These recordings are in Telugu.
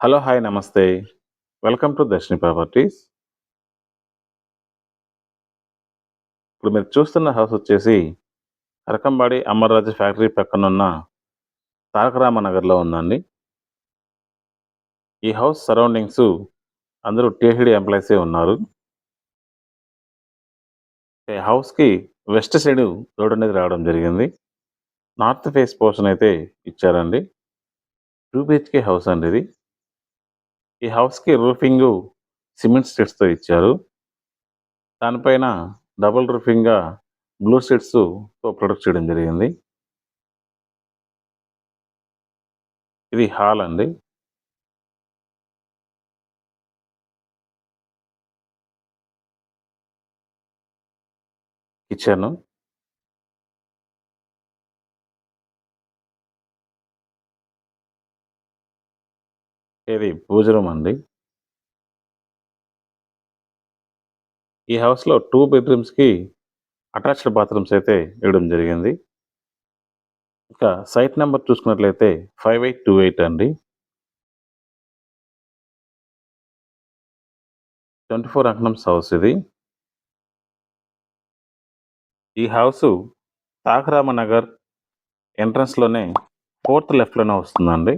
హలో! హాయ్! నమస్తే. Welcome to Darshini properties. ఇప్పుడు మీరు చూస్తున్న హౌస్ వచ్చేసి అరకంబాడి అమర్రాజు ఫ్యాక్టరీ పక్కనున్న తారక రామనగర్‌లో ఉందండి. ఈ హౌస్ సరౌండింగ్సు అందరూ టీహెడీ ఎంప్లాయీసే ఉన్నారు. ఈ హౌస్‌కి వెస్ట్ సైడు రోడ్ అనేది రావడం జరిగింది. నార్త్ ఫేస్ పోర్షన్ అయితే ఇచ్చారండి. 2 బీహెచ్‌కే హౌస్ అండి ఇది. ఈ హౌస్‌కి రూఫింగు సిమెంట్ స్టిక్స్‌తో ఇచ్చారు. దానిపైన డబుల్ రూఫింగ్‌గా బ్లూ షీట్స్‌తో ప్రొటెక్ట్ చేయడం జరిగింది. ఇది హాల్ అండి. కిచెను. ఇది పూజ రూమ్ అండి. ఈ హౌస్‌లో 2 బెడ్‌రూమ్స్‌కి అటాచ్డ్ బాత్రూమ్స్ అయితే ఇవ్వడం జరిగింది. ఇక సైట్ నంబర్ చూసుకున్నట్లయితే 5828 అండి. 24 అంకణమ్స్ హౌస్ ఇది. ఈ హౌసు తాకరామ నగర్ ఎంట్రన్స్‌లోనే ఫోర్త్ లెఫ్ట్‌లోనే వస్తుందండి.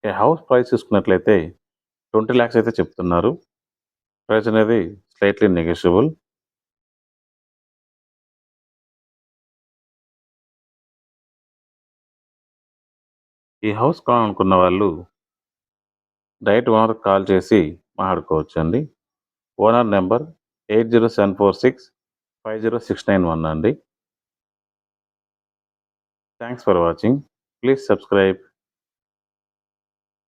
ఈ హౌస్ ప్రైస్ చూసుకున్నట్లయితే 20,00,000 అయితే చెప్తున్నారు. ప్రైస్ అనేది స్లైట్‌లీ నెగోషియబుల్. ఈ హౌస్ కొనాలనుకున్న వాళ్ళు డైరెక్ట్ ఓనర్‌కి కాల్ చేసి మాట్లాడుకోవచ్చండి. ఓనర్ నంబర్ 8074650691 అండి. Thanks for watching. Please subscribe.